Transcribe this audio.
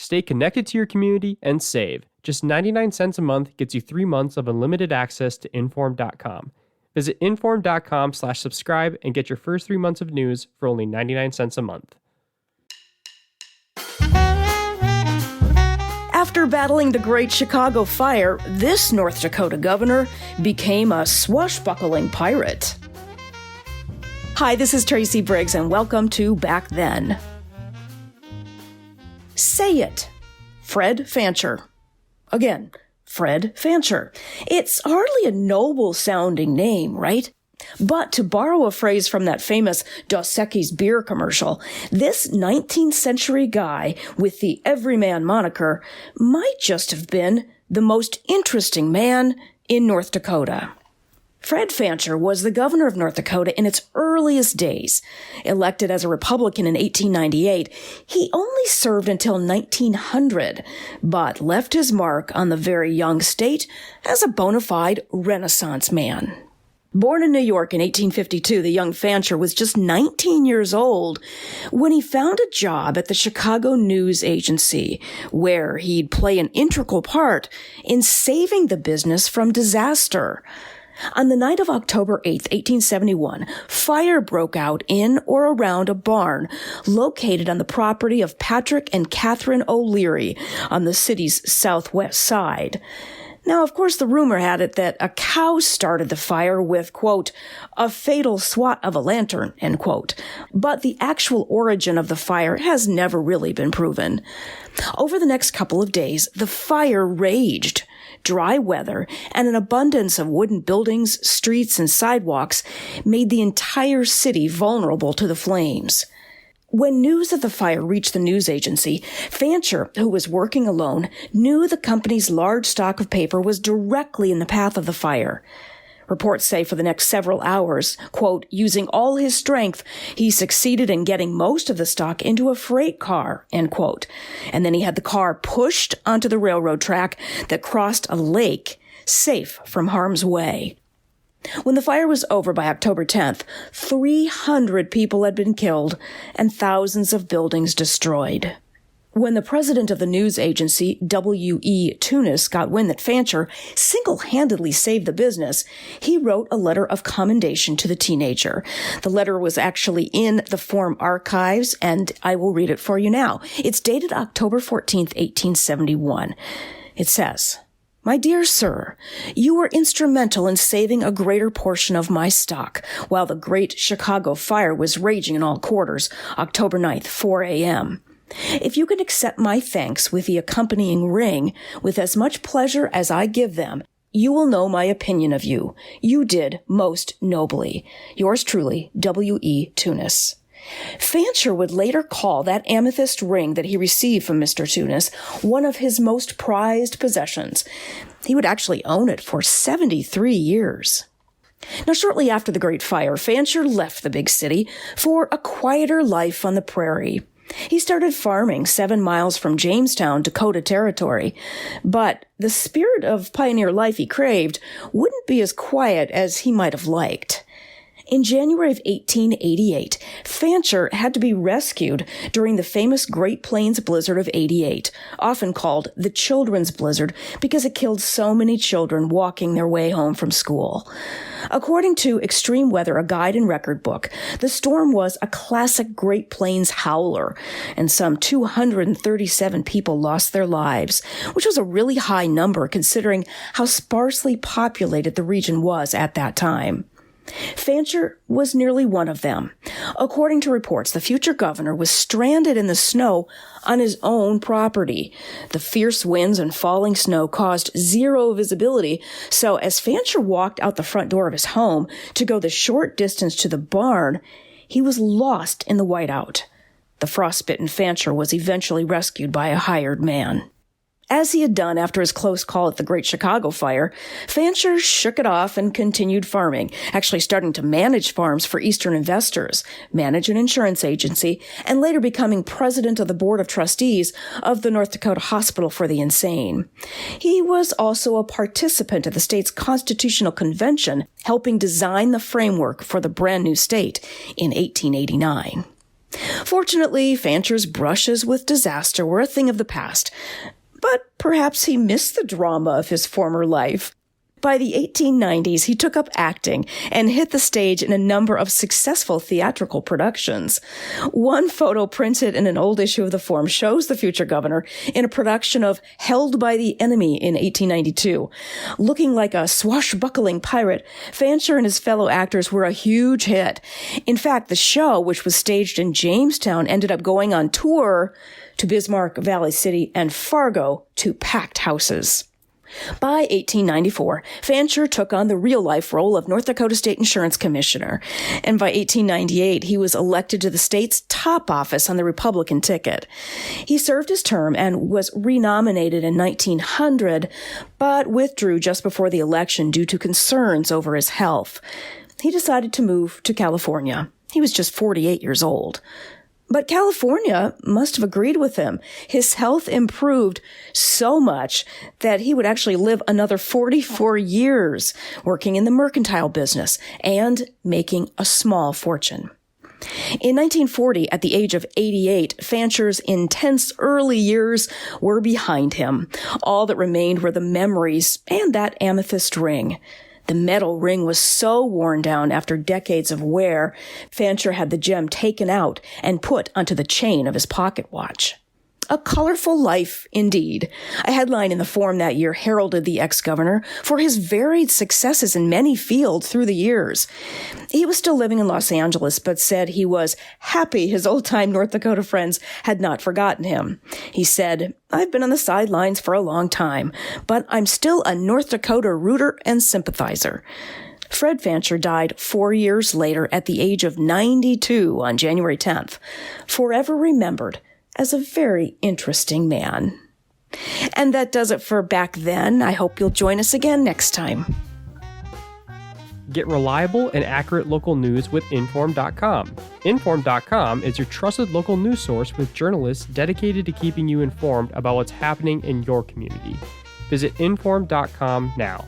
Stay connected to your community and save. Just 99 cents a month gets you 3 months of unlimited access to Inform.com. Visit Inform.com/subscribe and get your first 3 months of news for only 99 cents a month. After battling the Great Chicago Fire, this North Dakota governor became a swashbuckling pirate. Hi, this is Tracy Briggs, and welcome to Back Then. Say it. Fred Fancher. Again, Fred Fancher. It's hardly a noble-sounding name, right? But to borrow a phrase from that famous Dos Equis beer commercial, this 19th century guy with the everyman moniker might just have been the most interesting man in North Dakota. Fred Fancher was the governor of North Dakota in its earliest days. Elected as a Republican in 1898, he only served until 1900, but left his mark on the very young state as a bona fide Renaissance man. Born in New York in 1852, the young Fancher was just 19 years old when he found a job at the Chicago News Agency, where he'd play an integral part in saving the business from disaster. On the night of October 8, 1871, fire broke out in or around a barn located on the property of Patrick and Catherine O'Leary on the city's southwest side. Now, of course, the rumor had it that a cow started the fire with, quote, a fatal swat of a lantern, end quote. But the actual origin of the fire has never really been proven. Over the next couple of days, the fire raged. Dry weather and an abundance of wooden buildings, streets, and sidewalks made the entire city vulnerable to the flames. When news of the fire reached the news agency, Fancher, who was working alone, knew the company's large stock of paper was directly in the path of the fire. Reports say for the next several hours, quote, using all his strength, he succeeded in getting most of the stock into a freight car, end quote. And then he had the car pushed onto the railroad track that crossed a lake, safe from harm's way. When the fire was over by October 10th, 300 people had been killed and thousands of buildings destroyed. When the president of the news agency, W.E. Tunis, got wind that Fancher single-handedly saved the business, he wrote a letter of commendation to the teenager. The letter was actually in the Forum archives, and I will read it for you now. It's dated October 14th, 1871. It says, "My dear sir, you were instrumental in saving a greater portion of my stock while the Great Chicago Fire was raging in all quarters, October 9th, 4 a.m. If you can accept my thanks with the accompanying ring with as much pleasure as I give them, you will know my opinion of you. You did most nobly. Yours truly, W.E. Tunis." Fancher would later call that amethyst ring that he received from Mr. Tunis one of his most prized possessions. He would actually own it for 73 years. Now, shortly after the Great Fire, Fancher left the big city for a quieter life on the prairie. He started farming 7 miles from Jamestown, Dakota Territory, but the spirit of pioneer life he craved wouldn't be as quiet as he might have liked. In January of 1888, Fancher had to be rescued during the famous Great Plains blizzard of '88, often called the Children's Blizzard because it killed so many children walking their way home from school. According to Extreme Weather, a guide and record book, the storm was a classic Great Plains howler, and some 237 people lost their lives, which was a really high number considering how sparsely populated the region was at that time. Fancher was nearly one of them. According to reports, the future governor was stranded in the snow on his own property. The fierce winds and falling snow caused zero visibility, so as Fancher walked out the front door of his home to go the short distance to the barn, he was lost in the whiteout. The frostbitten Fancher was eventually rescued by a hired man. As he had done after his close call at the Great Chicago Fire, Fancher shook it off and continued farming, actually starting to manage farms for Eastern investors, manage an insurance agency, and later becoming president of the Board of Trustees of the North Dakota Hospital for the Insane. He was also a participant at the state's constitutional convention, helping design the framework for the brand new state in 1889. Fortunately, Fancher's brushes with disaster were a thing of the past, but perhaps he missed the drama of his former life. By the 1890s, he took up acting and hit the stage in a number of successful theatrical productions. One photo printed in an old issue of the Forum shows the future governor in a production of Held by the Enemy in 1892. Looking like a swashbuckling pirate, Fancher and his fellow actors were a huge hit. In fact, the show, which was staged in Jamestown, ended up going on tour to Bismarck, Valley City, and Fargo to packed houses. By 1894, Fancher took on the real-life role of North Dakota State Insurance Commissioner, and by 1898, he was elected to the state's top office on the Republican ticket. He served his term and was renominated in 1900, but withdrew just before the election due to concerns over his health. He decided to move to California. He was just 48 years old. But California must have agreed with him. His health improved so much that he would actually live another 44 years working in the mercantile business and making a small fortune. In 1940, at the age of 88, Fancher's intense early years were behind him. All that remained were the memories and that amethyst ring. The metal ring was so worn down after decades of wear, Fancher had the gem taken out and put onto the chain of his pocket watch. A colorful life, indeed. A headline in the Forum that year heralded the ex-governor for his varied successes in many fields through the years. He was still living in Los Angeles, but said he was happy his old-time North Dakota friends had not forgotten him. He said, "I've been on the sidelines for a long time, but I'm still a North Dakota rooter and sympathizer." Fred Fancher died 4 years later at the age of 92 on January 10th, forever remembered as a very interesting man. And that does it for Back Then. I hope you'll join us again next time. Get reliable and accurate local news with Inform.com. Inform.com is your trusted local news source with journalists dedicated to keeping you informed about what's happening in your community. Visit Inform.com now.